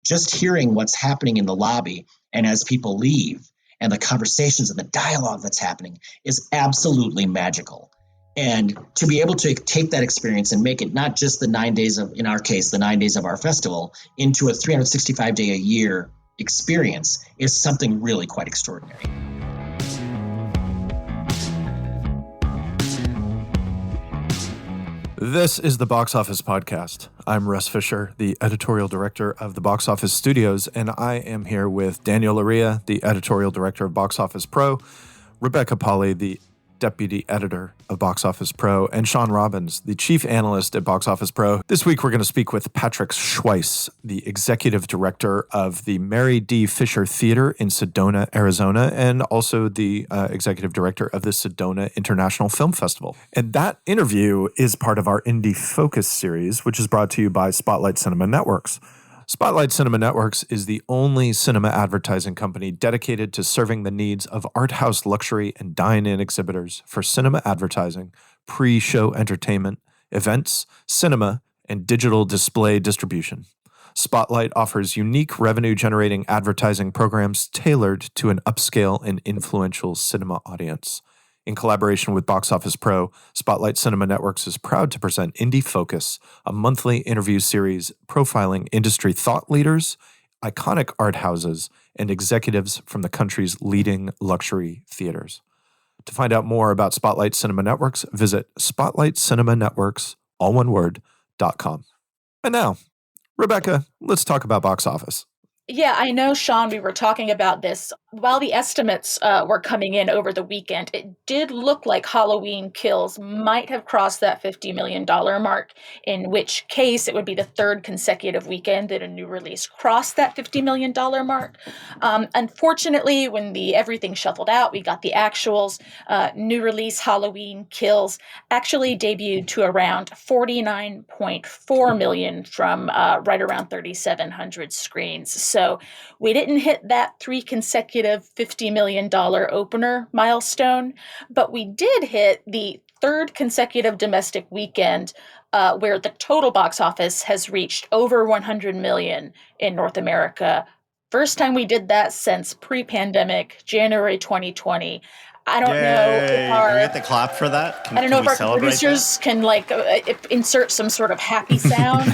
just hearing what's happening in the lobby and as people leave and the conversations and the dialogue that's happening is absolutely magical. And to be able to take that experience and make it not just the 9 days of, in our case, the 9 days of our festival into a 365-day a year experience is something really quite extraordinary. This is the Box Office Podcast. I'm Russ Fischer, the editorial director of the Box Office Studios, and I am here with Daniel Loria, the editorial director of Box Office Pro, Rebecca Pahle, the deputy editor of Box Office Pro, and Shawn Robbins, the chief analyst at Box Office Pro. This week, we're going to speak with Patrick Schweiss, the executive director of the Mary D. Fisher Theater in Sedona, Arizona, and also the executive director of the Sedona International Film Festival. And that interview is part of our Indie Focus series, which is brought to you by Spotlight Cinema Networks. Spotlight Cinema Networks is the only cinema advertising company dedicated to serving the needs of art house luxury and dine-in exhibitors for cinema advertising, pre-show entertainment, events, cinema, and digital display distribution. Spotlight offers unique revenue-generating advertising programs tailored to an upscale and influential cinema audience. In collaboration with Box Office Pro, Spotlight Cinema Networks is proud to present Indie Focus, a monthly interview series profiling industry thought leaders, iconic art houses, and executives from the country's leading luxury theaters. To find out more about Spotlight Cinema Networks, visit spotlightcinemanetworks, all one word, .com. And now, Rebecca, let's talk about box office. Yeah, I know, Shawn, we were talking about this. While the estimates were coming in over the weekend, it did look like Halloween Kills might have crossed that $50 million mark, in which case it would be the third consecutive weekend that a new release crossed that $50 million mark. Unfortunately, when everything shuffled out, we got the actuals. New release Halloween Kills actually debuted to around 49.4 million from right around 3,700 screens. So we didn't hit that three consecutive $50 million opener milestone, but we did hit the third consecutive domestic weekend where the total box office has reached over 100 million in North America. First time we did that since pre-pandemic, January 2020. I don't know if Can we get the clap for that? I don't know if our producers can insert some sort of happy sound.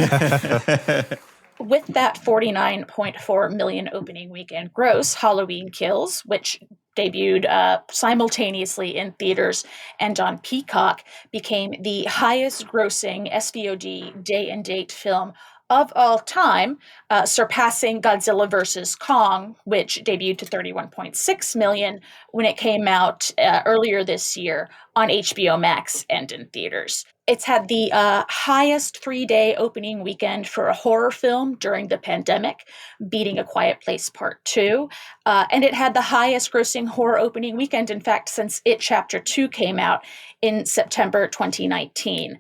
With that 49.4 million opening weekend gross, Halloween Kills, which debuted simultaneously in theaters and on Peacock, became the highest grossing SVOD day and date film of all time, surpassing Godzilla vs. Kong, which debuted to 31.6 million when it came out earlier this year on HBO Max and in theaters. It's had the highest 3-day opening weekend for a horror film during the pandemic, beating A Quiet Place Part 2. And it had the highest grossing horror opening weekend, in fact, since It Chapter 2 came out in September 2019.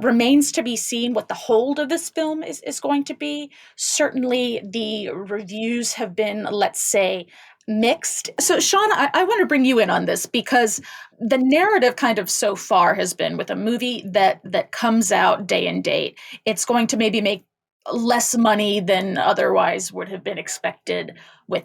Remains to be seen what the hold of this film is going to be. Certainly the reviews have been, let's say, mixed. So, Shawn, I want to bring you in on this because the narrative kind of so far has been with a movie that comes out day and date, it's going to maybe make less money than otherwise would have been expected with,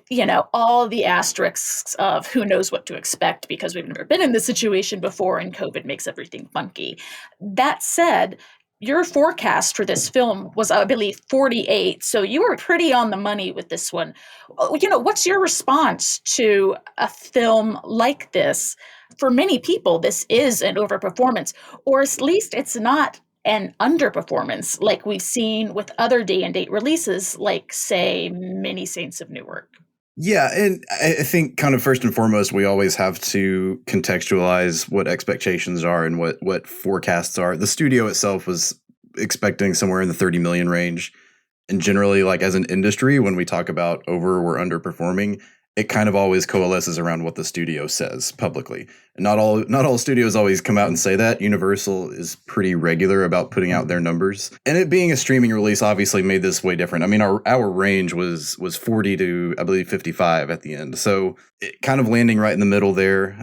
all the asterisks of who knows what to expect because we've never been in this situation before and COVID makes everything funky. That said, your forecast for this film was, I believe, 48. So you were pretty on the money with this one. What's your response to a film like this? For many people, this is an overperformance, or at least it's not an underperformance like we've seen with other day and date releases, like, say, Many Saints of Newark. Yeah, and I think kind of first and foremost, we always have to contextualize what expectations are and what forecasts are. The studio itself was expecting somewhere in the 30 million range. And generally, like as an industry, when we talk about over or underperforming, it kind of always coalesces around what the studio says publicly. And not all studios always come out and say that. Universal is pretty regular about putting out their numbers. And it being a streaming release obviously made this way different. I mean, our range was 40 to, I believe, 55 at the end. So it kind of landing right in the middle there.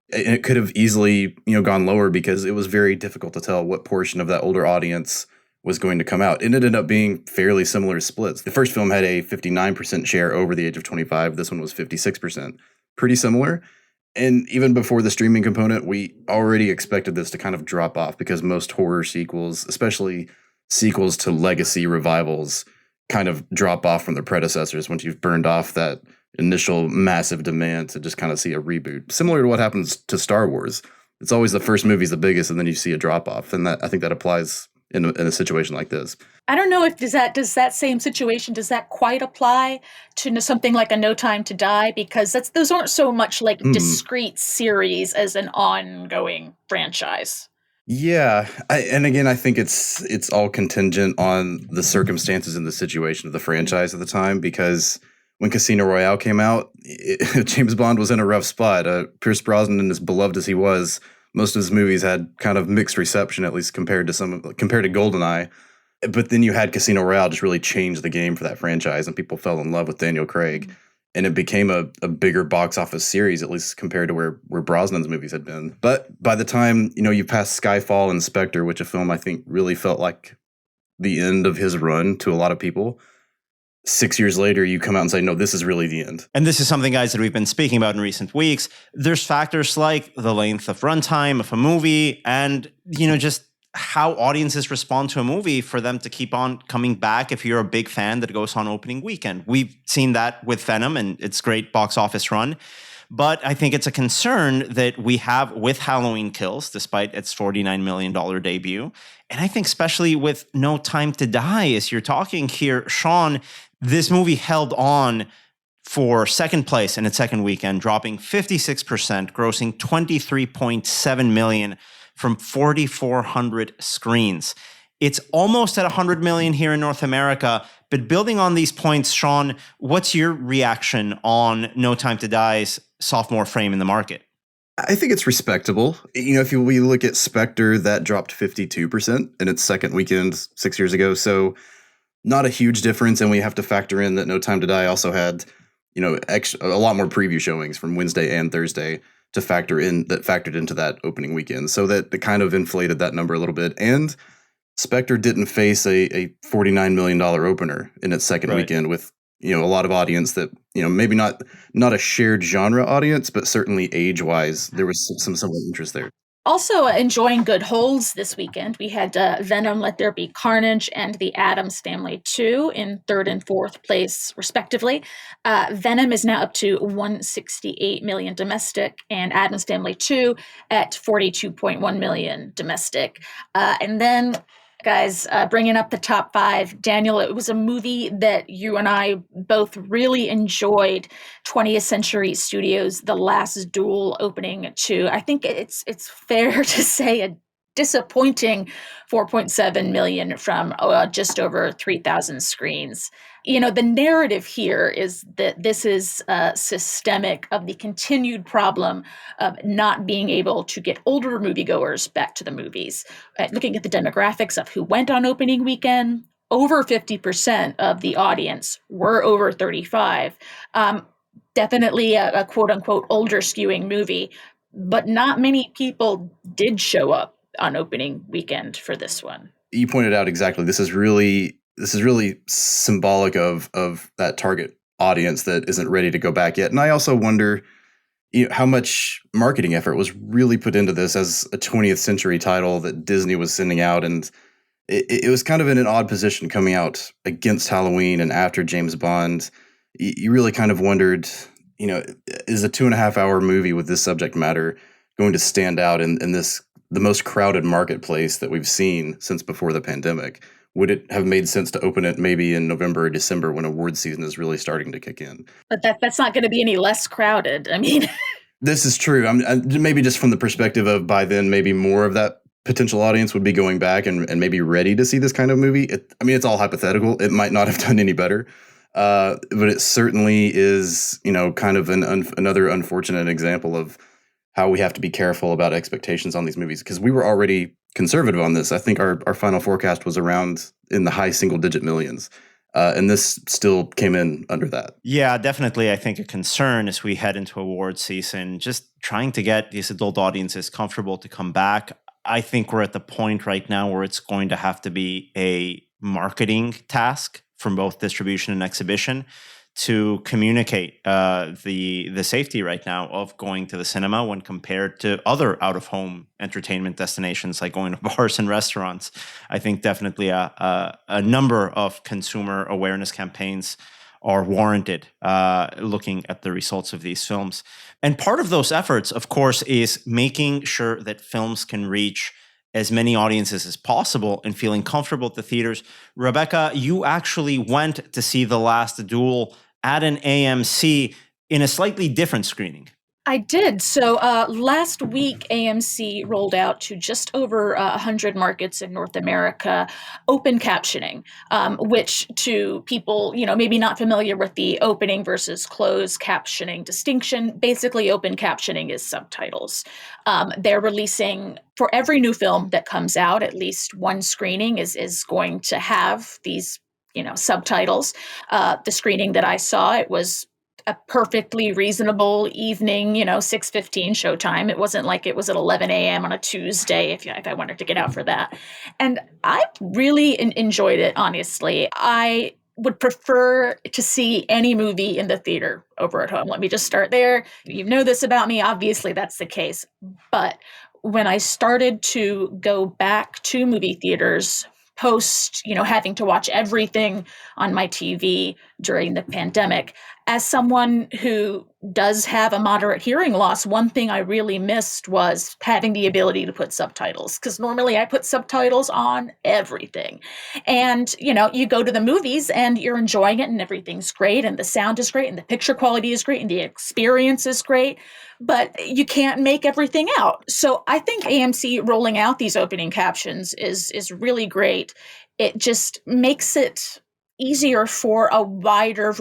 It could have easily, gone lower because it was very difficult to tell what portion of that older audience was going to come out. It ended up being fairly similar splits. The first film had a 59% share over the age of 25. This one was 56%. Pretty similar. And even before the streaming component, we already expected this to kind of drop off because most horror sequels, especially sequels to legacy revivals, kind of drop off from their predecessors once you've burned off that initial massive demand to just kind of see a reboot. Similar to what happens to Star Wars. It's always the first movie's the biggest, and then you see a drop off. And I think that applies in a situation like this. I don't know if does that same situation, does that quite apply to something like a No Time to Die? Because those aren't so much like discrete series as an ongoing franchise. Yeah. And again, I think it's all contingent on the circumstances and the situation of the franchise at the time, because when Casino Royale came out, James Bond was in a rough spot. Pierce Brosnan, as beloved as he was, most of his movies had kind of mixed reception, at least compared to GoldenEye. But then you had Casino Royale just really change the game for that franchise, and people fell in love with Daniel Craig. And it became a bigger box office series, at least compared to where Brosnan's movies had been. But by the time, you passed Skyfall and Spectre, which a film I think really felt like the end of his run to a lot of people, 6 years later, you come out and say, no, this is really the end. And this is something, guys, that we've been speaking about in recent weeks. There's factors like the length of runtime of a movie and, just how audiences respond to a movie for them to keep on coming back if you're a big fan that goes on opening weekend. We've seen that with Venom and its great box office run. But I think it's a concern that we have with Halloween Kills, despite its $49 million debut. And I think especially with No Time to Die, as you're talking here, Shawn, this movie held on for second place in its second weekend, dropping 56%, grossing $23.7 million from 4,400 screens. It's almost at 100 million here in North America. But building on these points, Shawn, what's your reaction on No Time to Die's sophomore frame in the market? I think it's respectable. If we look at Spectre, that dropped 52% in its second weekend 6 years ago. So not a huge difference. And we have to factor in that No Time to Die also had, a lot more preview showings from Wednesday and Thursday to factored into that opening weekend. So that it kind of inflated that number a little bit. And Spectre didn't face a $49 million opener in its second weekend with, a lot of audience that, maybe not a shared genre audience, but certainly age-wise, there was some interest there. Also enjoying good holds this weekend. We had Venom, Let There Be Carnage, and The Addams Family 2 in third and fourth place, respectively. Venom is now up to $168 million domestic, and Addams Family 2 at $42.1 million domestic. And then, guys, bringing up the top five. Daniel, it was a movie that you and I both really enjoyed. 20th Century Studios' The Last Duel opening to, I think it's fair to say, a disappointing 4.7 million from just over 3,000 screens. The narrative here is that this is systemic of the continued problem of not being able to get older moviegoers back to the movies. Looking at the demographics of who went on opening weekend, over 50% of the audience were over 35. Definitely a quote-unquote older skewing movie, but not many people did show up on opening weekend for this one. You pointed out exactly. This is really symbolic of that target audience that isn't ready to go back yet. And I also wonder how much marketing effort was really put into this as a 20th century title that Disney was sending out. And it was kind of in an odd position coming out against Halloween and after James Bond. You really kind of wondered, is a 2.5 hour movie with this subject matter going to stand out in the most crowded marketplace that we've seen since before the pandemic? Would it have made sense to open it maybe in November or December when award season is really starting to kick in? But that's not going to be any less crowded. I mean, this is true. Maybe just from the perspective of by then, maybe more of that potential audience would be going back and maybe ready to see this kind of movie. It's all hypothetical. It might not have done any better. But it certainly is, kind of another unfortunate example of how we have to be careful about expectations on these movies, because we were already conservative on this. I think our final forecast was around in the high single-digit millions. And this still came in under that. Yeah, definitely. I think a concern as we head into award season, just trying to get these adult audiences comfortable to come back. I think we're at the point right now where it's going to have to be a marketing task from both distribution and exhibition to communicate the safety right now of going to the cinema when compared to other out-of-home entertainment destinations like going to bars and restaurants. I think definitely a number of consumer awareness campaigns are warranted looking at the results of these films. And part of those efforts, of course, is making sure that films can reach as many audiences as possible and feeling comfortable at the theaters. Rebecca, you actually went to see The Last Duel at an AMC in a slightly different screening. I did. So last week, AMC rolled out to just over 100 markets in North America open captioning, which to people, maybe not familiar with the opening versus closed captioning distinction, basically open captioning is subtitles. They're releasing for every new film that comes out, at least one screening is going to have these, subtitles. The screening that I saw, it was a perfectly reasonable evening, 6:15 showtime. It wasn't like it was at 11 a.m. on a Tuesday if I wanted to get out for that. And I really enjoyed it, honestly. I would prefer to see any movie in the theater over at home. Let me just start there. You know this about me. Obviously, that's the case. But when I started to go back to movie theaters post, having to watch everything on my TV during the pandemic, as someone who does have a moderate hearing loss, one thing I really missed was having the ability to put subtitles, because normally I put subtitles on everything. And, you go to the movies and you're enjoying it and everything's great and the sound is great and the picture quality is great and the experience is great, but you can't make everything out. So I think AMC rolling out these opening captions is really great. It just makes it easier for a wider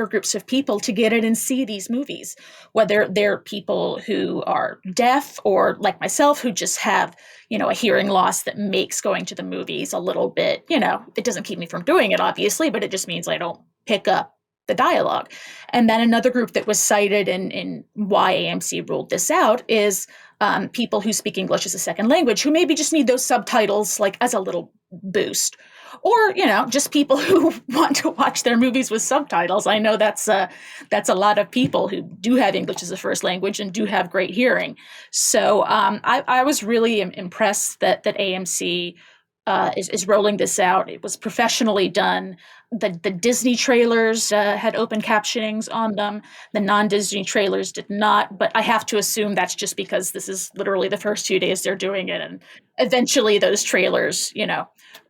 groups of people to get in and see these movies, whether they're people who are deaf or like myself, who just have, a hearing loss that makes going to the movies a little bit, it doesn't keep me from doing it, obviously, but it just means I don't pick up the dialogue. And then another group that was cited in why AMC ruled this out is people who speak English as a second language, who maybe just need those subtitles like as a little boost. Or, just people who want to watch their movies with subtitles. I know that's a lot of people who do have English as a first language and do have great hearing. So I was really impressed that AMC is rolling this out. It was professionally done. The Disney trailers had open captionings on them. The non-Disney trailers did not, but I have to assume that's just because this is literally the first 2 days they're doing it, and eventually those trailers,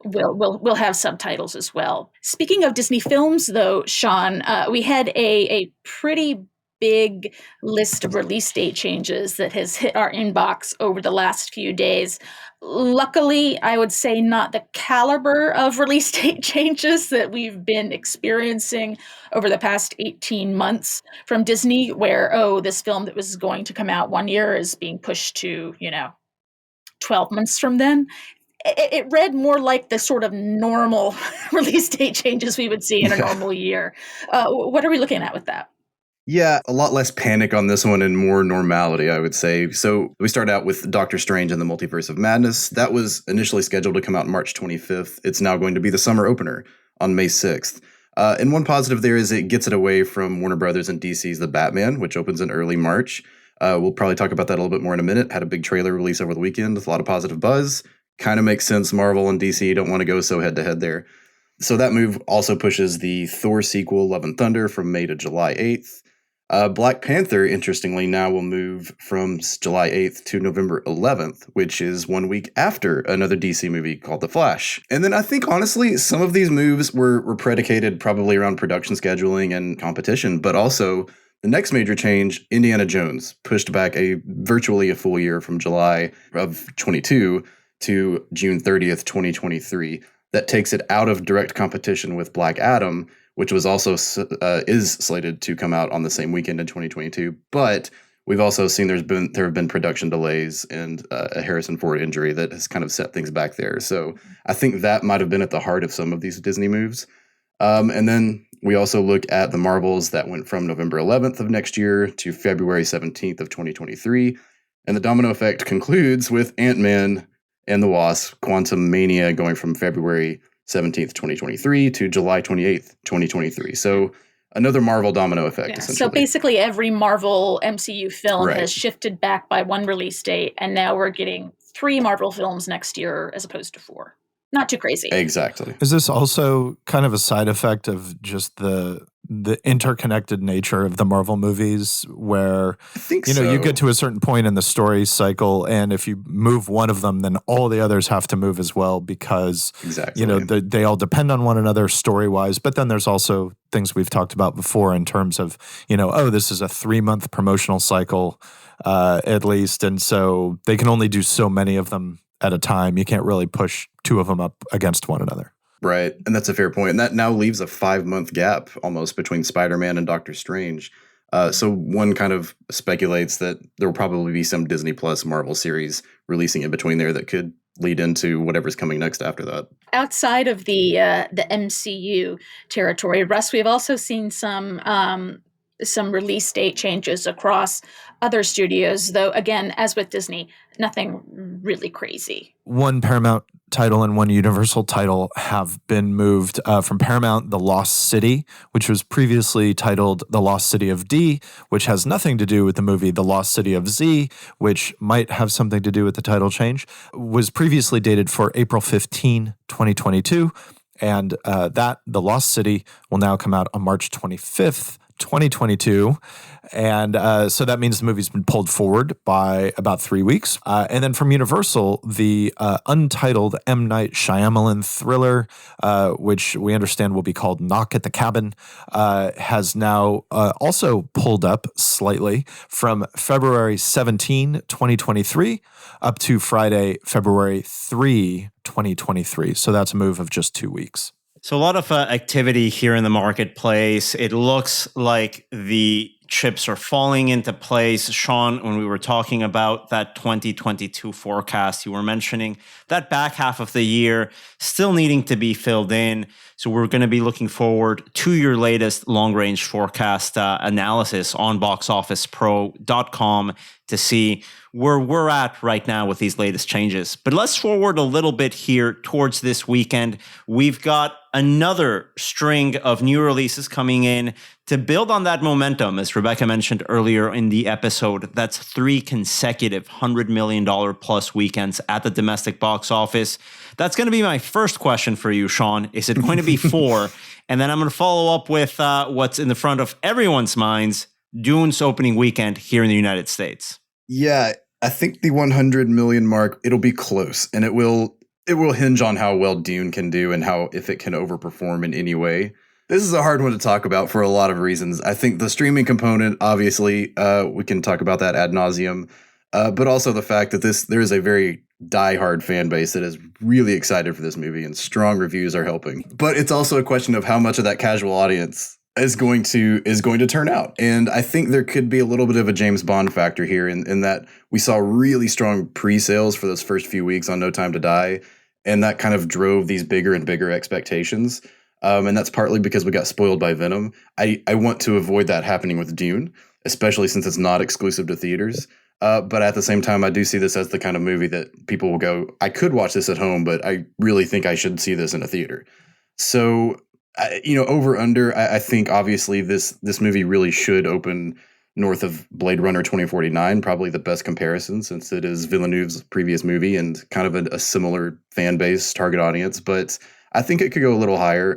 will have subtitles as well. Speaking of Disney films, though, Shawn, we had a pretty big list of release date changes that has hit our inbox over the last few days. Luckily, I would say not the caliber of release date changes that we've been experiencing over the past 18 months from Disney, where, this film that was going to come out 1 year is being pushed to, 12 months from then. It read more like the sort of normal release date changes we would see in a normal year. What are we looking at with that? Yeah, a lot less panic on this one and more normality, I would say. So we start out with Doctor Strange and the Multiverse of Madness. That was initially scheduled to come out March 25th. It's now going to be the summer opener on May 6th. And one positive there is it gets it away from Warner Brothers and DC's The Batman, which opens in early March. We'll probably talk about that a little bit more in a minute. Had a big trailer release over the weekend with a lot of positive buzz. Kind of makes sense. Marvel and DC don't want to go so head-to-head there. So that move also pushes the Thor sequel, Love and Thunder, from May to July 8th. Black Panther, interestingly, now will move from July 8th to November 11th, which is 1 week after another DC movie called The Flash. And then I think, honestly, some of these moves were predicated probably around production scheduling and competition, but also the next major change, Indiana Jones, pushed back virtually a full year from July of 22 to June 30th, 2023. That takes it out of direct competition with Black Adam, which was also is slated to come out on the same weekend in 2022. But we've also seen there have been production delays and a Harrison Ford injury that has kind of set things back there. So I think that might have been at the heart of some of these Disney moves. And then we also look at the Marvels that went from November 11th of next year to February 17th of 2023. And the domino effect concludes with Ant-Man and the Wasp: Quantumania going from February 17th, 2023 to July 28th, 2023. So another Marvel domino effect, essentially. So basically every Marvel MCU film Right. has shifted back by one release date, and now we're getting 3 Marvel films next year as opposed to 4. Not too crazy. Exactly. Is this also kind of a side effect of just the interconnected nature of the Marvel movies, where I think you get to a certain point in the story cycle, and if you move one of them, then all the others have to move as well, because Exactly. they all depend on one another story wise. But then there's also things we've talked about before in terms of this is a 3-month promotional cycle at least, and so they can only do so many of them at a time. You can't really push 2 of them up against one another. Right. And that's a fair point. And that now leaves a 5-month gap almost between Spider-Man and Doctor Strange. So one kind of speculates that there will probably be some Disney Plus Marvel series releasing in between there that could lead into whatever's coming next after that. Outside of the MCU territory, Russ, we've also seen some release date changes across other studios, though, again, as with Disney, nothing really crazy. One Paramount title and one Universal title have been moved from Paramount: The Lost City, which was previously titled The Lost City of D, which has nothing to do with the movie The Lost City of Z, which might have something to do with the title change, was previously dated for April 15, 2022. And The Lost City will now come out on March 25th, 2022. And so that means the movie's been pulled forward by about 3 weeks. And then from Universal, the untitled M. Night Shyamalan thriller, which we understand will be called Knock at the Cabin, has now also pulled up slightly from February 17, 2023 up to Friday, February 3, 2023. So that's a move of just 2 weeks. So a lot of activity here in the marketplace. It looks like the chips are falling into place. Shawn, when we were talking about that 2022 forecast, you were mentioning that back half of the year still needing to be filled in. So we're going to be looking forward to your latest long-range forecast analysis on boxofficepro.com to see where we're at right now with these latest changes. But let's forward a little bit here towards this weekend. We've got another string of new releases coming in to build on that momentum. As Rebecca mentioned earlier in the episode, that's 3 consecutive $100 million plus weekends at the domestic box office. That's going to be my first question for you, Shawn. Is it going to be 4? And then I'm going to follow up with what's in the front of everyone's minds, Dune's opening weekend here in the United States. Yeah, I think the 100 million mark, it'll be close, and it will hinge on how well Dune can do and if it can overperform in any way. This is a hard one to talk about for a lot of reasons. I think the streaming component, obviously, we can talk about that ad nauseum, but also the fact that there is a very diehard fan base that is really excited for this movie, and strong reviews are helping. But it's also a question of how much of that casual audience is going to turn out. And I think there could be a little bit of a James Bond factor here in that we saw really strong pre-sales for those first few weeks on No Time to Die, and that kind of drove these bigger and bigger expectations. And that's partly because we got spoiled by Venom. I want to avoid that happening with Dune, especially since it's not exclusive to theaters. But at the same time, I do see this as the kind of movie that people will go, I could watch this at home, but I really think I should see this in a theater. So, over under, I think obviously this movie really should open north of Blade Runner 2049, probably the best comparison since it is Villeneuve's previous movie and kind of a similar fan base, target audience. But I think it could go a little higher,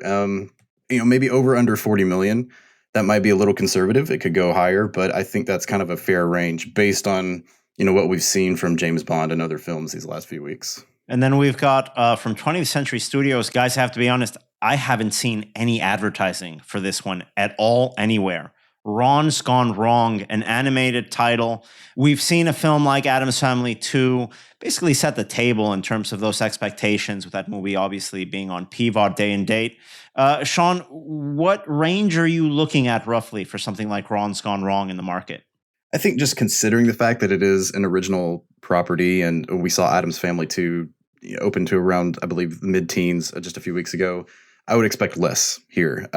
maybe over under 40 million. That might be a little conservative. It could go higher, but I think that's kind of a fair range based on, what we've seen from James Bond and other films these last few weeks. And then we've got from 20th Century Studios, guys, I have to be honest, I haven't seen any advertising for this one at all anywhere. Ron's Gone Wrong, an animated title. We've seen a film like Addams Family 2 basically set the table in terms of those expectations, with that movie obviously being on PVOD day and date. Shawn, what range are you looking at roughly for something like Ron's Gone Wrong in the market? I think just considering the fact that it is an original property, and we saw Addams Family 2 open to around, I believe, mid-teens just a few weeks ago, I would expect less here.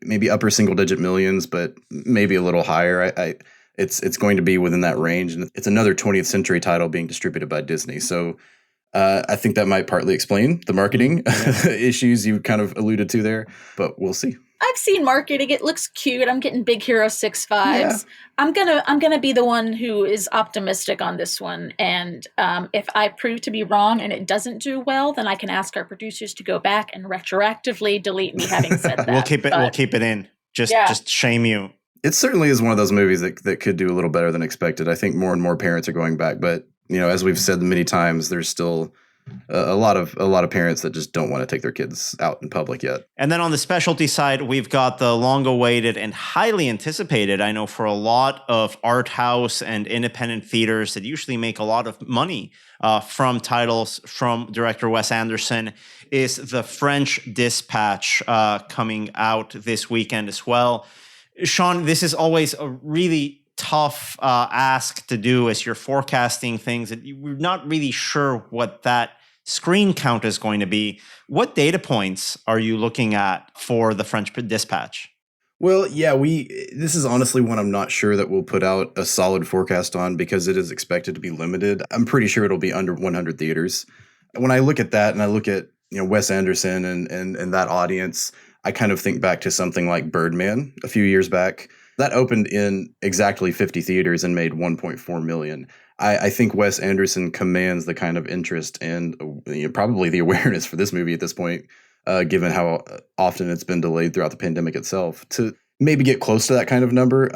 Maybe upper single-digit millions, but maybe a little higher. it's going to be within that range. And it's another 20th century title being distributed by Disney. So I think that might partly explain the marketing issues you kind of alluded to there, but we'll see. I've seen marketing. It looks cute. I'm getting Big Hero 6 vibes. Yeah. I'm gonna be the one who is optimistic on this one. And if I prove to be wrong and it doesn't do well, then I can ask our producers to go back and retroactively delete me having said that. We'll keep it in. Just shame you. It certainly is one of those movies that could do a little better than expected. I think more and more parents are going back, but as we've said many times, there's still a lot of parents that just don't want to take their kids out in public yet. And then on the specialty side, we've got the long-awaited and highly anticipated, I know for a lot of art house and independent theaters that usually make a lot of money from titles from director Wes Anderson, is The French Dispatch coming out this weekend as well. Shawn, this is always a really tough ask to do as you're forecasting things that we're not really sure what that screen count is going to be. What data points are you looking at for The French Dispatch? Well, yeah, this is honestly one I'm not sure that we'll put out a solid forecast on because it is expected to be limited. I'm pretty sure it'll be under 100 theaters. When I look at that and I look at Wes Anderson and that audience, I kind of think back to something like Birdman a few years back. That opened in exactly 50 theaters and made $1.4 million. I think Wes Anderson commands the kind of interest and probably the awareness for this movie at this point, given how often it's been delayed throughout the pandemic itself. To maybe get close to that kind of number,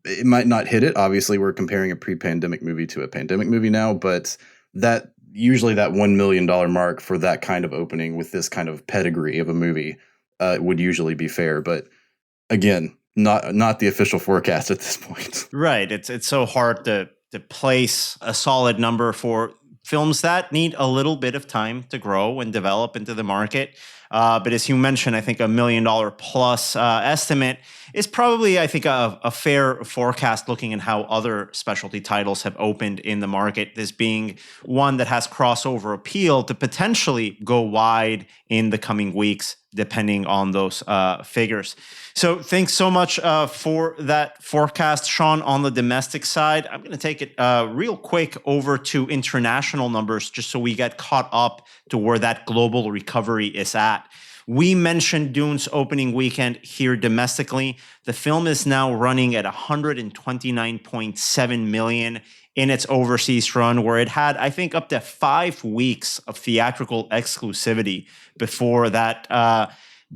it might not hit it. Obviously, we're comparing a pre-pandemic movie to a pandemic movie now, but that usually that $1 million mark for that kind of opening with this kind of pedigree of a movie would usually be fair. But again, not the official forecast at this point. Right. It's so hard to place a solid number for films that need a little bit of time to grow and develop into the market. But as you mentioned, I think $1 million plus estimate is probably, I think, a fair forecast looking at how other specialty titles have opened in the market, this being one that has crossover appeal to potentially go wide in the coming weeks, depending on those figures. So thanks so much for that forecast, Shawn, on the domestic side. I'm going to take it real quick over to international numbers just so we get caught up to where that global recovery is at. We mentioned Dune's opening weekend here domestically. The film is now running at $129.7 million in its overseas run, where it had, I think, up to 5 weeks of theatrical exclusivity before that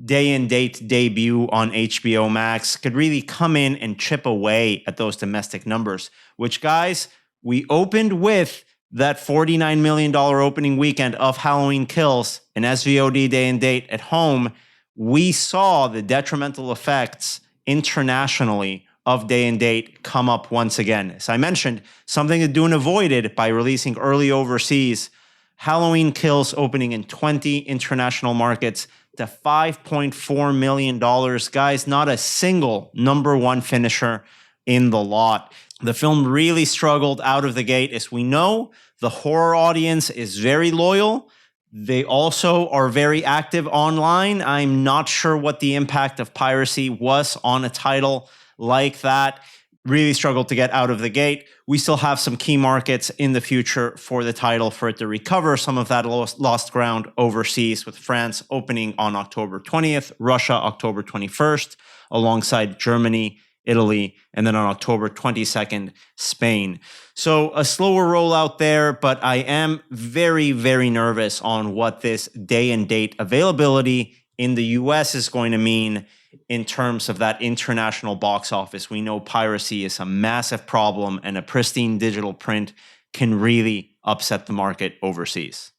day and date debut on HBO Max could really come in and chip away at those domestic numbers, which, guys, we opened with that $49 million opening weekend of Halloween Kills and SVOD day and date at home. We saw the detrimental effects internationally of day and date come up once again. As I mentioned, something that Dune avoided by releasing early overseas. Halloween Kills opening in 20 international markets to $5.4 million. Guys, not a single number one finisher in the lot. The film really struggled out of the gate. As we know, the horror audience is very loyal. They also are very active online. I'm not sure what the impact of piracy was on a title like that. Really struggled to get out of the gate. We still have some key markets in the future for the title for it to recover some of that lost ground overseas, with France opening on October 20th, Russia October 21st, alongside Germany, Italy, and then on October 22nd, Spain. So a slower rollout there, but I am very, very nervous on what this day and date availability in the US is going to mean in terms of that international box office. We know piracy is a massive problem, and a pristine digital print can really upset the market overseas.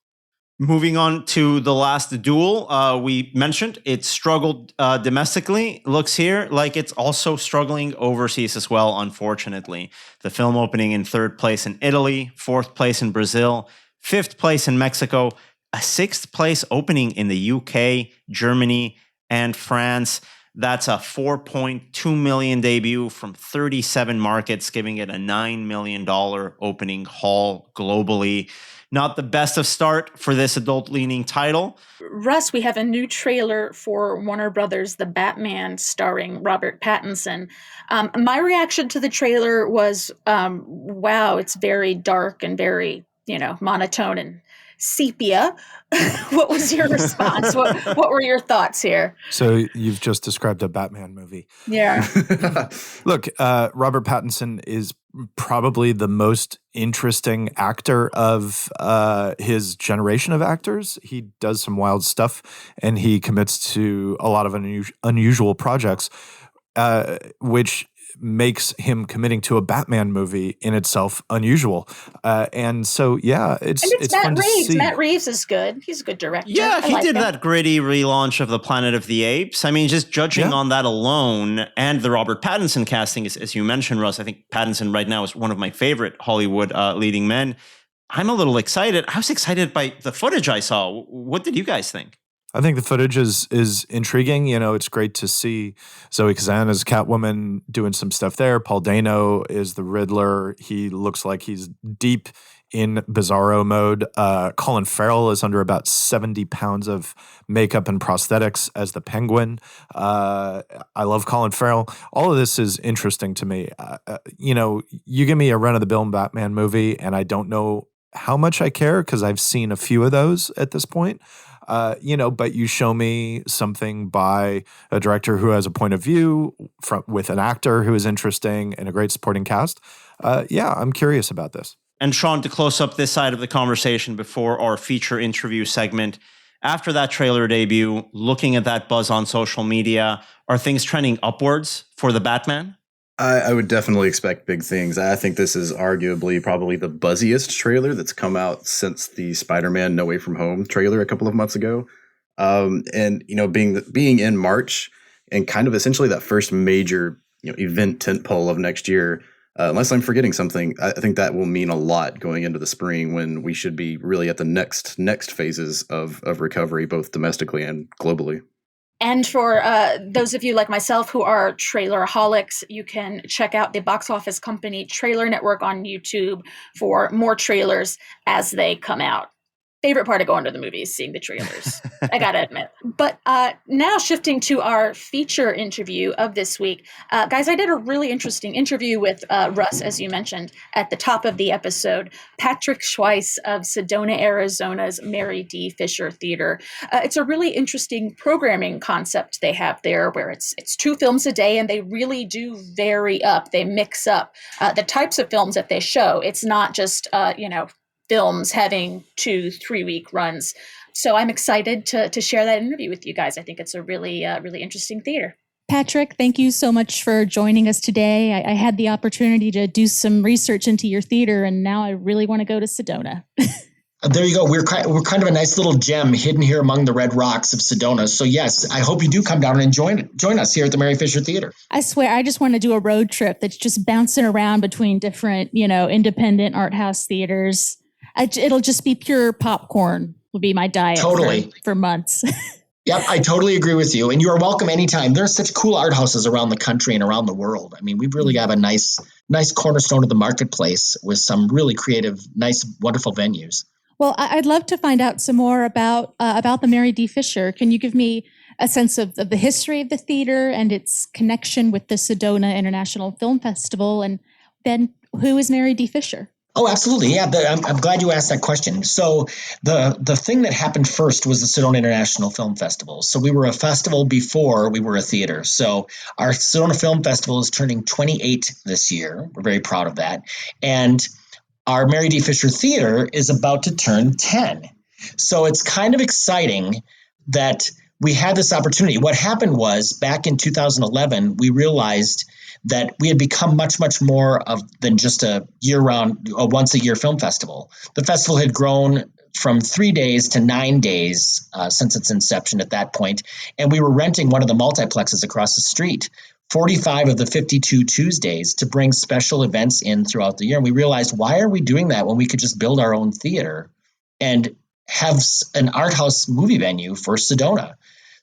Moving on to The Last Duel, we mentioned it struggled domestically. Looks here like it's also struggling overseas as well, unfortunately. The film opening in 3rd place in Italy, 4th place in Brazil, 5th place in Mexico, a 6th place opening in the UK, Germany, and France. That's a $4.2 million debut from 37 markets, giving it a $9 million opening haul globally. Not the best of start for this adult-leaning title. Russ, we have a new trailer for Warner Brothers' The Batman starring Robert Pattinson. My reaction to the trailer was, wow, it's very dark and very, monotone and sepia. What was your response? What were your thoughts here? So you've just described a Batman movie. Yeah. Look, Robert Pattinson is probably the most interesting actor of his generation of actors. He does some wild stuff, and he commits to a lot of unusual projects, which makes him committing to a Batman movie in itself unusual. And so, yeah, it's Matt fun Reeves. to see. Matt Reeves is good. He's a good director. Yeah, he did him. that gritty relaunch of the Planet of the Apes. I mean, just judging on that alone, and the Robert Pattinson casting, as you mentioned, Russ, I think Pattinson right now is one of my favorite Hollywood leading men. I'm a little excited. I was excited by the footage I saw. What did you guys think? I think the footage is intriguing. It's great to see Zoe Kazan as Catwoman doing some stuff there. Paul Dano is the Riddler. He looks like he's deep in Bizarro mode. Colin Farrell is under about 70 pounds of makeup and prosthetics as the Penguin. I love Colin Farrell. All of this is interesting to me. You give me a run-of-the-mill Batman movie, and I don't know how much I care because I've seen a few of those at this point. But you show me something by a director who has a point of view with an actor who is interesting and a great supporting cast. I'm curious about this. And Shawn, to close up this side of the conversation before our feature interview segment, after that trailer debut, looking at that buzz on social media, are things trending upwards for the Batman? I would definitely expect big things. I think this is arguably probably the buzziest trailer that's come out since the Spider-Man No Way From Home trailer a couple of months ago. Being in March and kind of essentially that first major event tentpole of next year, unless I'm forgetting something, I think that will mean a lot going into the spring when we should be really at the next phases of recovery, both domestically and globally. And for those of you like myself who are trailer-holics, you can check out the Box Office Company Trailer Network on YouTube for more trailers as they come out. Favorite part of going to the movies, seeing the trailers, I gotta admit. But now shifting to our feature interview of this week. Guys, I did a really interesting interview with Russ, as you mentioned, at the top of the episode. Patrick Schweiss of Sedona, Arizona's Mary D. Fisher Theater. It's a really interesting programming concept they have there where it's 2 films a day and they really do vary up. They mix up the types of films that they show. It's not just, films having 2-3 week runs. So I'm excited to share that interview with you guys. I think it's a really interesting theater. Patrick, thank you so much for joining us today. I had the opportunity to do some research into your theater, and now I really want to go to Sedona. There you go. We're kind of a nice little gem hidden here among the red rocks of Sedona. So yes, I hope you do come down and join us here at the Mary Fisher Theater. I swear, I just want to do a road trip that's just bouncing around between different, independent art house theaters. It'll just be pure popcorn will be my diet for months. Yep, I totally agree with you. And you are welcome anytime. There's such cool art houses around the country and around the world. I mean, we really have a nice cornerstone of the marketplace with some really creative, nice, wonderful venues. Well, I'd love to find out some more about the Mary D. Fisher. Can you give me a sense of the history of the theater and its connection with the Sedona International Film Festival? And then who is Mary D. Fisher? Oh, absolutely. Yeah, I'm glad you asked that question. So the thing that happened first was the Sedona International Film Festival. So we were a festival before we were a theater. So our Sedona Film Festival is turning 28 this year. We're very proud of that. And our Mary D. Fisher Theater is about to turn 10. So it's kind of exciting that we had this opportunity. What happened was back in 2011, we realized that we had become much, much more than just a year-round, a once-a-year film festival. The festival had grown from 3 days to 9 days since its inception at that point, and we were renting one of the multiplexes across the street, 45 of the 52 Tuesdays, to bring special events in throughout the year. And we realized, why are we doing that when we could just build our own theater and have an art house movie venue for Sedona?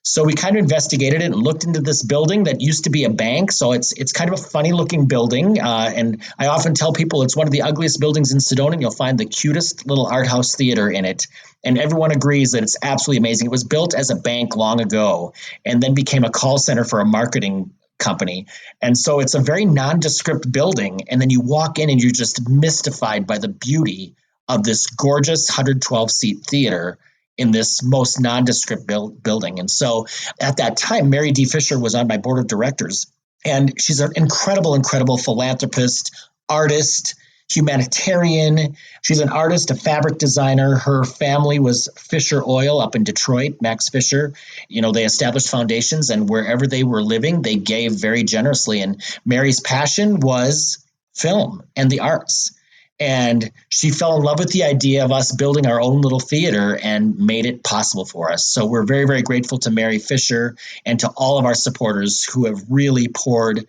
So we kind of investigated it and looked into this building that used to be a bank. So it's kind of a funny looking building. And I often tell people it's one of the ugliest buildings in Sedona, and you'll find the cutest little art house theater in it. And everyone agrees that it's absolutely amazing. It was built as a bank long ago and then became a call center for a marketing company. And so it's a very nondescript building. And then you walk in and you're just mystified by the beauty of this gorgeous 112-seat theater in this most nondescript building. And so at that time, Mary D. Fisher was on my board of directors. And she's an incredible, incredible philanthropist, artist, humanitarian. She's an artist, a fabric designer. Her family was Fisher Oil up in Detroit, Max Fisher. They established foundations, and wherever they were living, they gave very generously. And Mary's passion was film and the arts. And she fell in love with the idea of us building our own little theater and made it possible for us. So we're very, very grateful to Mary Fisher and to all of our supporters who have really poured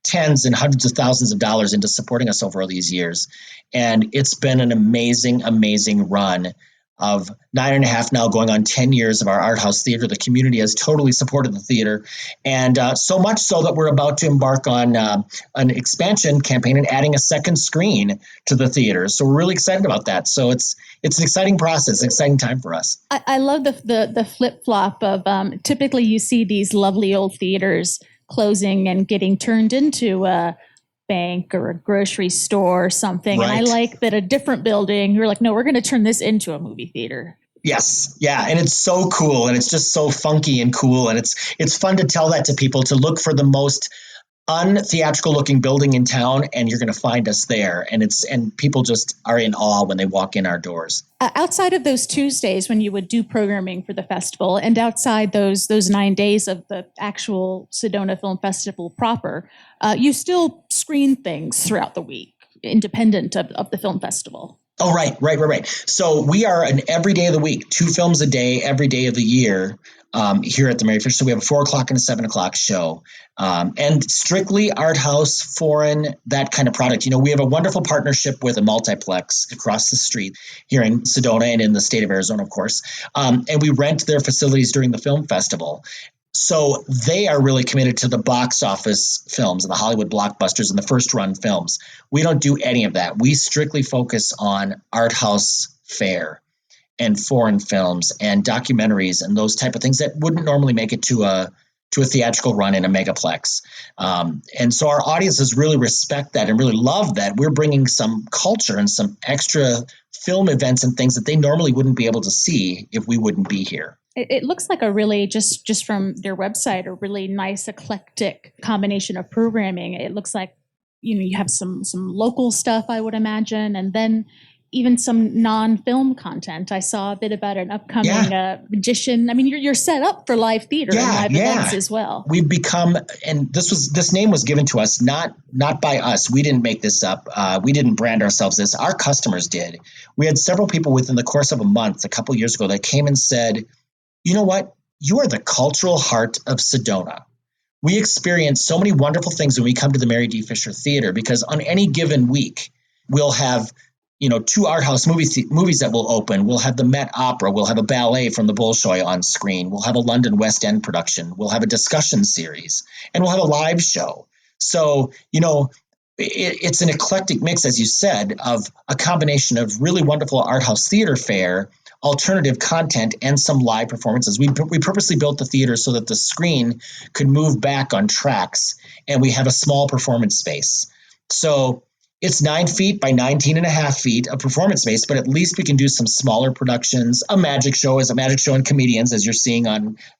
tens and hundreds of thousands of dollars into supporting us over all these years. And it's been an amazing, amazing run of 9.5 now going on 10 years of our art house theater. The community has totally supported the theater, and so much so that we're about to embark on an expansion campaign and adding a second screen to the theater. So we're really excited about that. So it's an exciting process, an exciting time for us. I love the flip-flop of typically you see these lovely old theaters closing and getting turned into a bank or a grocery store or something. Right. And I like that a different building, you're like, no, we're going to turn this into a movie theater. Yes. Yeah. And it's so cool. And it's just so funky and cool. And it's fun to tell that to people, to look for the most untheatrical looking building in town, and you're going to find us there. And people just are in awe when they walk in our doors. Outside of those Tuesdays when you would do programming for the festival, and outside those 9 days of the actual Sedona Film Festival proper, you still screen things throughout the week, independent of the film festival. Oh, right. So we are an every day of the week, 2 films a day, every day of the year here at the Mary Fisher. So we have a 4 o'clock and a 7 o'clock show, and strictly art house, foreign, that kind of product. We have a wonderful partnership with a multiplex across the street here in Sedona and in the state of Arizona, of course. And we rent their facilities during the film festival. So they are really committed to the box office films and the Hollywood blockbusters and the first run films. We don't do any of that. We strictly focus on art house fare and foreign films and documentaries and those type of things that wouldn't normally make it to a theatrical run in a megaplex. And so our audiences really respect that and really love that. We're bringing some culture and some extra film events and things that they normally wouldn't be able to see if we wouldn't be here. It looks like a really, just from their website, a really nice eclectic combination of programming. It looks like, you have some local stuff, I would imagine, and then even some non-film content. I saw a bit about an upcoming magician. I mean, you're set up for live theater and live events as well. We've become, and this name was given to us not by us. We didn't make this up. We didn't brand ourselves this. Our customers did. We had several people within the course of a month, a couple years ago, that came and said, you know what? You are the cultural heart of Sedona. We experience so many wonderful things when we come to the Mary D. Fisher Theater, because on any given week, we'll have 2 art house movies that will open. We'll have the Met Opera. We'll have a ballet from the Bolshoi on screen. We'll have a London West End production. We'll have a discussion series, and we'll have a live show. So, it's an eclectic mix, as you said, of a combination of really wonderful art house theater fare, alternative content, and some live performances. We purposely built the theater so that the screen could move back on tracks, and we have a small performance space. So it's 9 feet by 19.5 feet of performance space, but at least we can do some smaller productions. A magic show is a magic show and comedians, as you're seeing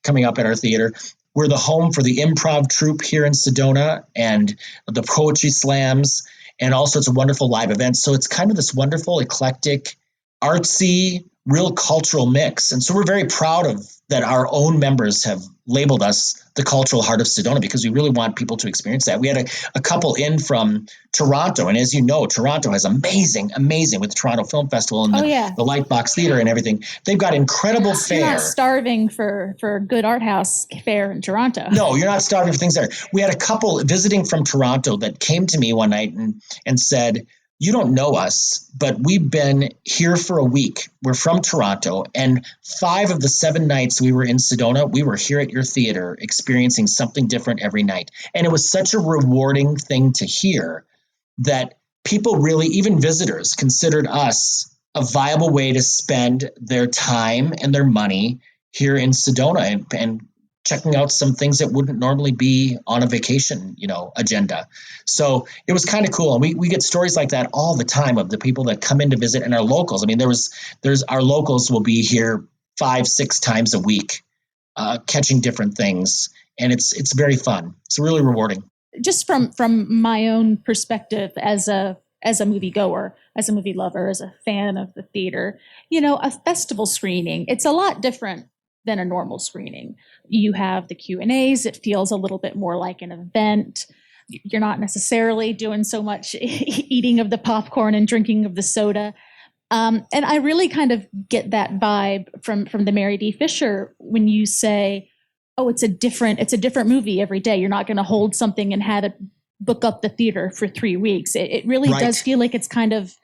coming up at our theater. We're the home for the improv troupe here in Sedona and the poetry slams and all sorts of wonderful live events. So it's kind of this wonderful, eclectic, artsy, real cultural mix. And so we're very proud of that. Our own members have labeled us the cultural heart of Sedona because we really want people to experience that. We had a couple in from Toronto. And as you know, Toronto has amazing with the Toronto Film Festival and the Lightbox Theater and everything. They've got incredible fare. You're not starving for good art house fare in Toronto. No, you're not starving for things there. We had a couple visiting from Toronto that came to me one night and said, you don't know us, but we've been here for a week. We're from Toronto, and 5 of the 7 nights we were in Sedona, we were here at your theater experiencing something different every night. And it was such a rewarding thing to hear that people really, even visitors, considered us a viable way to spend their time and their money here in Sedona and checking out some things that wouldn't normally be on a vacation, agenda. So it was kind of cool. And we get stories like that all the time of the people that come in to visit and our locals. I mean, there's our locals will be here 5-6 times a week, catching different things. And it's very fun. It's really rewarding. Just from my own perspective as a moviegoer, as a movie lover, as a fan of the theater, a festival screening, it's a lot different than a normal screening. You have the Q&As. It feels a little bit more like an event. You're not necessarily doing so much eating of the popcorn and drinking of the soda. And I really kind of get that vibe from the Mary D. Fisher when you say, oh, it's a different movie every day. You're not going to hold something and have it book up the theater for 3 weeks. It really does feel like it's kind of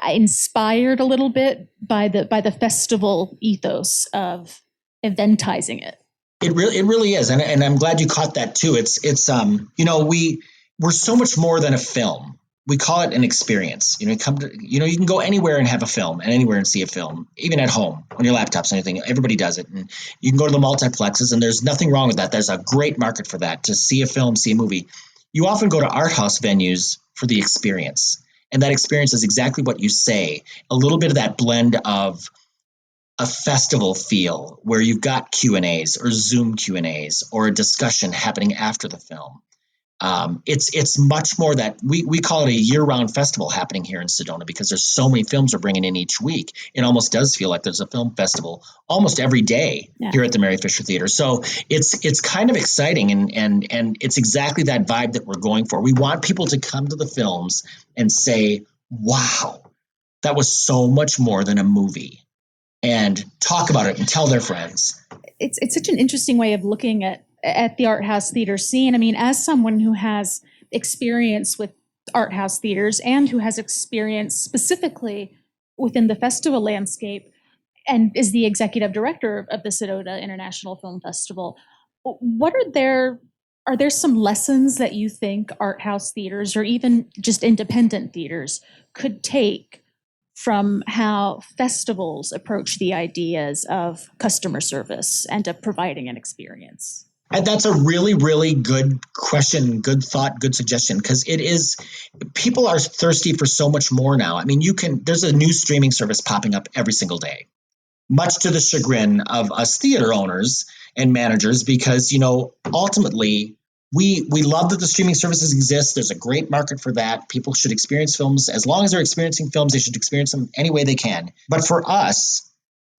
inspired a little bit by the festival ethos of eventizing it. It really is, and I'm glad you caught that too. We're so much more than a film. We call it an experience. You can go anywhere and have a film, and anywhere and see a film, even at home on your laptops and anything. Everybody does it, and you can go to the multiplexes, and there's nothing wrong with that. There's a great market for that, to see a film, see a movie. You often go to art house venues for the experience, and that experience is exactly what you say. A little bit of that blend of a festival feel where you've got Q&As or Zoom Q&As or a discussion happening after the film. It's much more that we call it a year-round festival happening here in Sedona because there's so many films we're bringing in each week. It almost does feel like there's a film festival almost every day here at the Mary Fisher Theater. So it's kind of exciting and it's exactly that vibe that we're going for. We want people to come to the films and say, wow, that was so much more than a movie, and talk about it and tell their friends. It's such an interesting way of looking at the art house theater scene. I mean, as someone who has experience with art house theaters and who has experience specifically within the festival landscape and is the executive director of the Sedona International Film Festival, are there some lessons that you think art house theaters or even just independent theaters could take from how festivals approach the ideas of customer service and of providing an experience? And that's a really, really good question, good thought, good suggestion, because people are thirsty for so much more now. I mean, there's a new streaming service popping up every single day, much to the chagrin of us theater owners and managers, because, ultimately, we love that the streaming services exist. There's a great market for that. People should experience films. As long as they're experiencing films, they should experience them any way they can. But for us,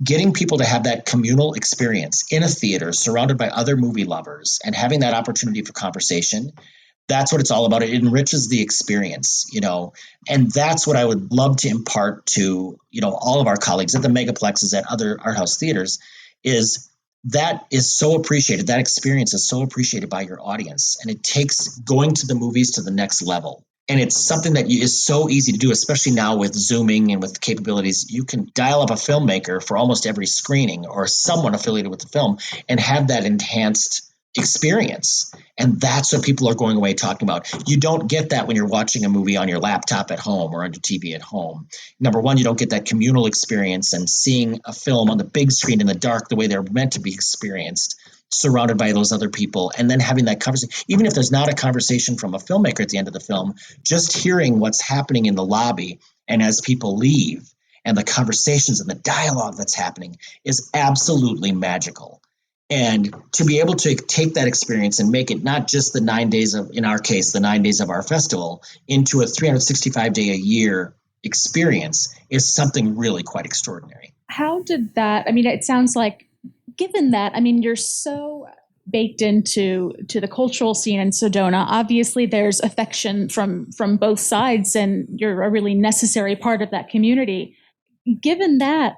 getting people to have that communal experience in a theater surrounded by other movie lovers and having that opportunity for conversation, that's what it's all about. It enriches the experience, and that's what I would love to impart to, all of our colleagues at the megaplexes, at other art house theaters, is that is so appreciated. That experience is so appreciated by your audience, and it takes going to the movies to the next level. And it's something that is so easy to do, especially now with Zooming and with capabilities. You can dial up a filmmaker for almost every screening or someone affiliated with the film and have that enhanced experience. And that's what people are going away talking about. You don't get that when you're watching a movie on your laptop at home or on your TV at home. Number one, you don't get that communal experience and seeing a film on the big screen in the dark the way they're meant to be experienced, surrounded by those other people, and then having that conversation. Even if there's not a conversation from a filmmaker at the end of the film, just hearing what's happening in the lobby and as people leave and the conversations and the dialogue that's happening is absolutely magical. And to be able to take that experience and make it not just the 9 days of, in our case, the 9 days of our festival, into a 365-day-a-year experience is something really quite extraordinary. How did that, it sounds like, given that, you're so baked into the cultural scene in Sedona, obviously there's affection from both sides and you're a really necessary part of that community. Given that,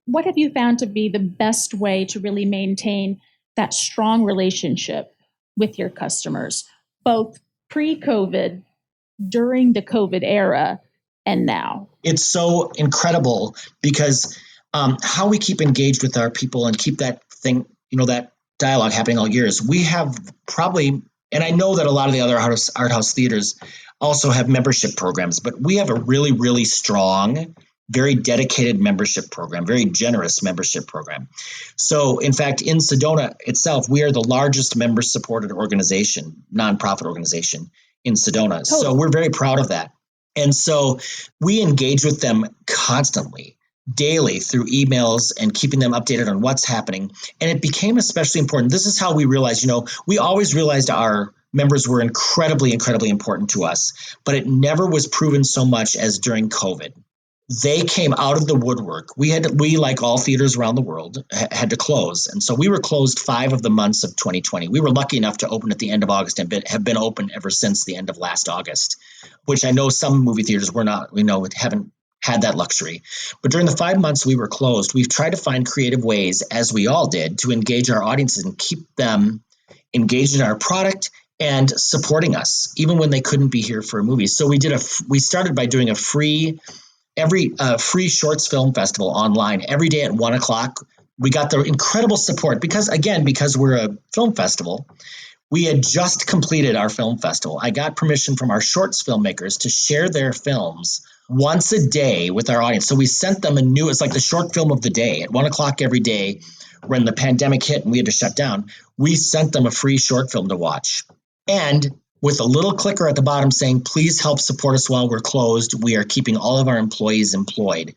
what have you found to be the best way to really maintain that strong relationship with your customers, both pre-COVID during the COVID era and now? It's so incredible because how we keep engaged with our people and keep that thing, that dialogue happening all year is we have probably, and I know that a lot of the other art house theaters also have membership programs, but we have a really, really strong, very dedicated membership program, very generous membership program. So in fact, in Sedona itself, we are the largest member-supported organization, nonprofit organization in Sedona. Totally. So we're very proud of that. And so we engage with them constantly, daily through emails and keeping them updated on what's happening. And it became especially important. This is how we realized, we always realized our members were incredibly, incredibly important to us, but it never was proven so much as during COVID. They came out of the woodwork. We, like all theaters around the world, had to close. And so we were closed 5 of the months of 2020. We were lucky enough to open at the end of August and have been open ever since the end of last August, which I know some movie theaters haven't had that luxury. But during the 5 months we were closed, we've tried to find creative ways, as we all did, to engage our audiences and keep them engaged in our product and supporting us, even when they couldn't be here for a movie. So we started by doing a free shorts film festival online every day at 1:00. We got the incredible support because we're a film festival. We had just completed our film festival. I got permission from our shorts filmmakers to share their films once a day with our audience. So we sent them it's like the short film of the day at 1:00 every day. When the pandemic hit and we had to shut down, we sent them a free short film to watch. And with a little clicker at the bottom saying, please help support us while we're closed. We are keeping all of our employees employed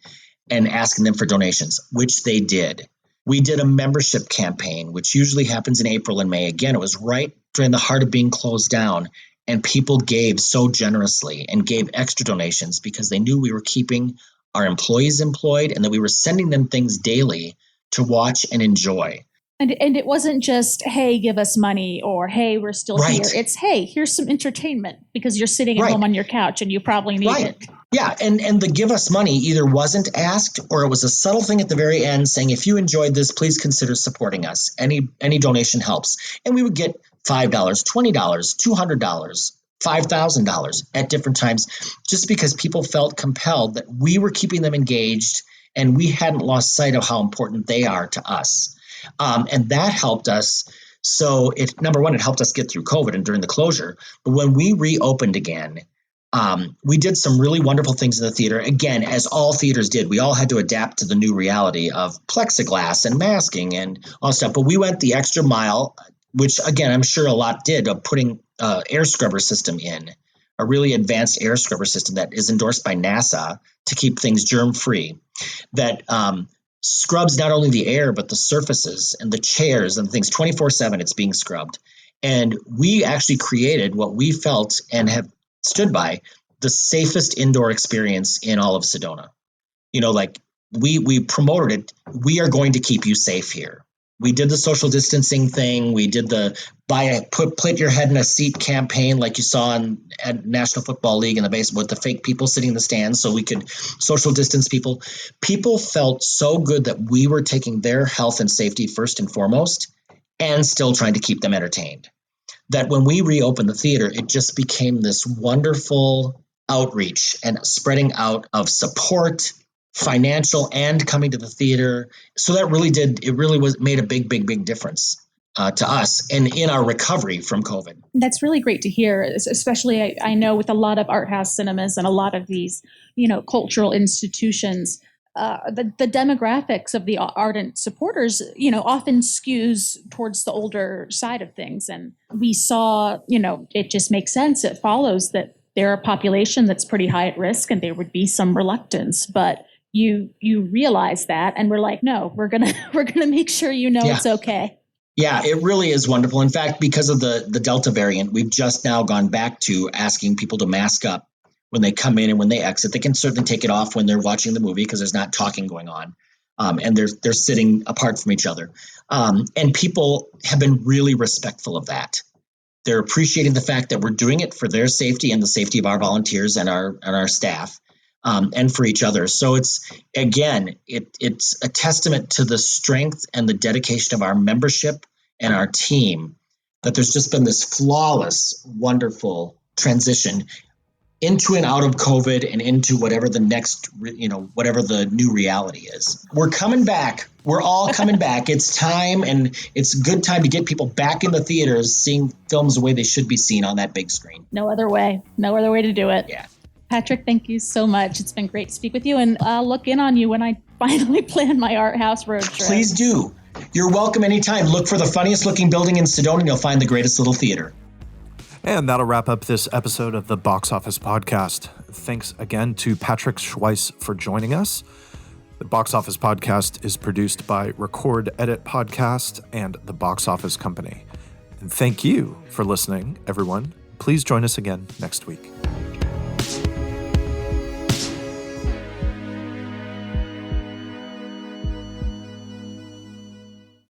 and asking them for donations, which they did. We did a membership campaign, which usually happens in April and May. Again, it was right during the heart of being closed down. And people gave so generously and gave extra donations because they knew we were keeping our employees employed and that we were sending them things daily to watch and enjoy. And it wasn't just, hey, give us money, or hey, we're still Right. here. It's, hey, here's some entertainment because you're sitting at Right. home on your couch and you probably need Right. it. Yeah, and the give us money either wasn't asked or it was a subtle thing at the very end saying, if you enjoyed this, please consider supporting us. Any donation helps. And we would get $5, $20, $200, $5,000 at different times, just because people felt compelled that we were keeping them engaged and we hadn't lost sight of how important they are to us. And that helped us. So number one, it helped us get through COVID and during the closure. But when we reopened again, we did some really wonderful things in the theater. Again, as all theaters did, we all had to adapt to the new reality of plexiglass and masking and all stuff. But we went the extra mile, which again, I'm sure a lot did, of putting air scrubber system in, a really advanced air scrubber system that is endorsed by NASA to keep things germ-free, that scrubs not only the air, but the surfaces and the chairs and things 24/7. It's being scrubbed. And we actually created what we felt and have stood by, the safest indoor experience in all of Sedona. We promoted it. We are going to keep you safe here. We did the social distancing thing. We did the put your head in a seat campaign like you saw at National Football League in the basement with the fake people sitting in the stands so we could social distance people. People felt so good that we were taking their health and safety first and foremost and still trying to keep them entertained. That when we reopened the theater, it just became this wonderful outreach and spreading out of support, financial and coming to the theater. So that made a big, big, big difference to us and in our recovery from COVID. That's really great to hear, especially I know with a lot of art house cinemas and a lot of these, cultural institutions, the demographics of the ardent supporters, often skews towards the older side of things. And we saw, it just makes sense. It follows that they're a population that's pretty high at risk and there would be some reluctance, but you realize that and we're like, no, we're gonna make sure it's okay. Yeah, it really is wonderful. In fact, because of the Delta variant, we've just now gone back to asking people to mask up when they come in and when they exit. They can certainly take it off when they're watching the movie because there's not talking going on, and they're sitting apart from each other. And people have been really respectful of that. They're appreciating the fact that we're doing it for their safety and the safety of our volunteers and our staff. And for each other. So it's a testament to the strength and the dedication of our membership and our team that there's just been this flawless, wonderful transition. into and out of COVID and into whatever the next, whatever the new reality is. We're coming back. We're all coming back. It's time, and it's a good time to get people back in the theaters, seeing films the way they should be seen on that big screen. No other way. No other way to do it. Yeah. Patrick, thank you so much. It's been great to speak with you, and I'll look in on you when I finally plan my art house road trip. Please do. You're welcome anytime. Look for the funniest looking building in Sedona, and you'll find the greatest little theater. And that'll wrap up this episode of the Box Office Podcast. Thanks again to Patrick Schweiss for joining us. The Box Office Podcast is produced by Record Edit Podcast and the Box Office Company. And thank you for listening, everyone. Please join us again next week.